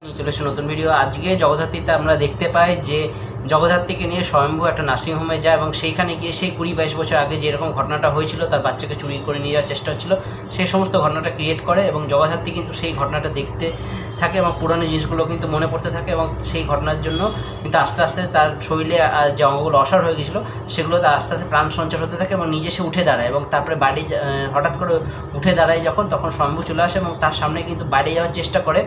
চলে এসে নতুন ভিডিও। আজকে জগদ্ধাত্রীতে আমরা দেখতে পাই যে জগদ্ধাত্রীকে নিয়ে স্বয়ম্ভু একটা নার্সিংহোমে যায় এবং সেইখানে গিয়ে সেই 20-22 বছর আগে যেরকম ঘটনাটা হয়েছিল, তার বাচ্চাকে চুরি করে নিয়ে যাওয়ার চেষ্টা হচ্ছিল, সেই সমস্ত ঘটনাটা ক্রিয়েট করে এবং জগদ্ধাত্রী কিন্তু সেই ঘটনাটা দেখতে থাকে এবং পুরানো জিনিসগুলো কিন্তু মনে পড়তে থাকে এবং সেই ঘটনার জন্য কিন্তু আস্তে আস্তে তার শরীরে যে অঙ্গগুলো অসাড় হয়ে গেছিলো সেগুলো তার আস্তে আস্তে প্রাণ সঞ্চার হতে থাকে এবং নিজে সে উঠে দাঁড়ায় এবং তারপরে বাড়ি হঠাৎ করে উঠে দাঁড়ায় তখন স্বয়ম্ভু চলে আসে এবং তার সামনে কিন্তু বাইরে যাওয়ার চেষ্টা করে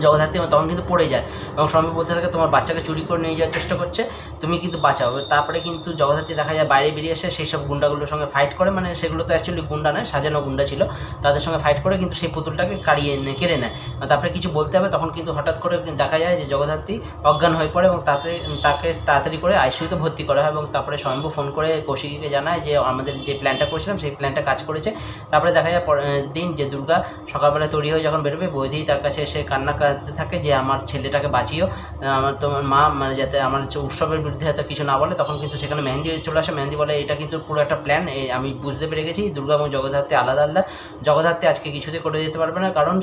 জগদ্ধাত্রী, তখন কিন্তু পড়ে যায় এবং স্বয়ম্ভু বলতে থাকে তোমার বাচ্চাকে চুরি করে নিয়ে যাওয়ার চেষ্টা করছে, তুমি কিন্তু বাঁচাও। তারপরে কিন্তু জগদ্ধাত্রী দেখা যায় বাইরে বেরিয়ে এসে সেই সব গুন্ডাগুলোর সঙ্গে ফাইট করে, মানে সেগুলো তো অ্যাকচুয়ালি গুন্ডা নয়, সাজানো গুন্ডা ছিল, তাদের সঙ্গে ফাইট করে কিন্তু সেই পুতুলটাকে কেড়ে নেয়। তারপরে কিছু বলতে হবে, তখন কিন্তু হঠাৎ করে দেখা যায় যে জগদ্ধাত্রী অজ্ঞান হয়ে পড়ে এবং তাকে তাড়াতাড়ি করে আইসিইউতে ভর্তি করা হয় এবং তারপরে স্বয়ম্ভু ফোন করে কৌশিকীকে জানায় যে আমাদের যে প্ল্যানটা করেছিলাম সেই প্ল্যানটা কাজ করেছে। তারপরে দেখা যায় পরের দিন যে দুর্গা সকালবেলা তৈরি হয়ে যখন বেরোবে, বৈদেহী তার কাছে এসে কান্না কাঁদতে থাকে যে আমার ছেলেটাকে বাঁচিও, তোমার মা মানে যাতে আমার উৎসবের বিরুদ্ধে যাতে কিছু না বলে। তখন কিন্তু সেখানে মেহেন্দি চলে আসে, মেহেন্দি বলে এটা কিন্তু পুরো একটা প্ল্যান, আমি বুঝতে পেরে গেছি দুর্গা এবং জগদ্ধাত্রী আলাদা আলাদা, জগদ্ধাত্রী আজকে কিছুতে করে যেতে পারবে না কারণ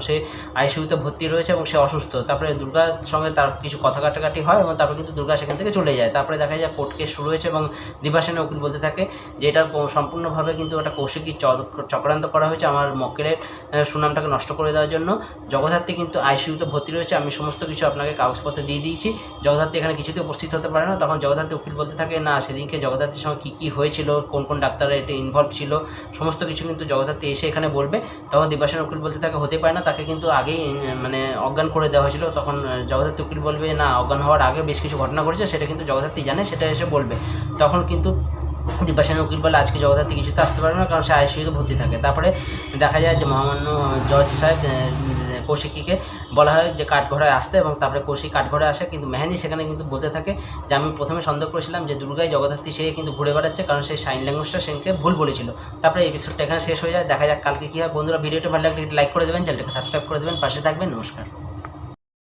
সে আইসিইউতে ভর্তি রয়েছে এবং সে অসুস্থ। তারপরে দুর্গার সঙ্গে তার কিছু কথা কাটাকাটি হয় এবং তারপরে কিন্তু দুর্গা সেখান থেকে চলে যায়। তারপরে দেখা যায় কোর্ট কেস শুরু হয়েছে এবং দিবাসেনের উকিল বলতে থাকে যে এটা সম্পূর্ণভাবে কিন্তু একটা কৌশিকী চক্রান্ত করা হয়েছে আমার মক্কেলের সুনামটাকে নষ্ট করে দেওয়ার জন্য। জগদ্ধাত্রী কিন্তু আইসিইউতে ভর্তি রয়েছে, আমি সমস্ত কিছু আপনাকে কাগজপত্র দিয়ে দিয়েছি, জগদ্ধাত্রী এখানে কিছুতে উপস্থিত হতে পারে না। তখন জগদ্ধাত্রী উকিল বলতে থাকে না, সেদিনকে জগদ্ধাত্রীর সঙ্গে কী হয়েছিল, কোন কোন ডাক্তাররা এতে ইনভলভ ছিল, সমস্ত কিছু কিন্তু জগদ্ধাত্রী এসে এখানে বলবে। তখন দিবাসেনের উকিল বলতে থাকে হতে পারে না, তাকে কিন্তু আগেই মানে অজ্ঞান করে দেওয়া হয়েছিল। তখন জগদ্ধাত্রী উকিল বলবে না, অজ্ঞান হওয়ার আগে বেশ কিছু ঘটনা ঘটেছে, সেটা কিন্তু জগদ্ধাত্রী জানে, সেটা এসে বলবে। তখন কিন্তু দিবাসেনের উকিল বলে আজকে জগদ্ধাত্রী কিছুতে আসতে পারবে না কারণ সে আইসিইউতে ভর্তি থাকে। তারপরে দেখা যায় যে মহামান্য জজ সাহেব কৌশিকীকে বলা হয় যে কাঠঘোড়ায় আসতে এবং তারপরে কৌশিক কাঠঘোড়ায় আসে, কিন্তু মেহেন্দি সেখানে কিন্তু বলতে থাকে যে আমি প্রথমে সন্দেহ করেছিলাম যে দুর্গাই জগদ্ধাত্রী, সে কিন্তু ঘুরে বেড়াচ্ছে কারণ সেই সাইন ল্যাঙ্গুয়েজটা সেখানে ভুল বলেছিল। তারপরে এপিসোডটা এখানে শেষ হয়ে যায়। দেখা যাক কালকে কী হয়। বন্ধুরা, ভিডিওটা ভালো লাগলে লাইক করে দেবেন, চ্যানেলটাকে সাবস্ক্রাইব করে দেবেন, পাশে থাকবেন। নমস্কার।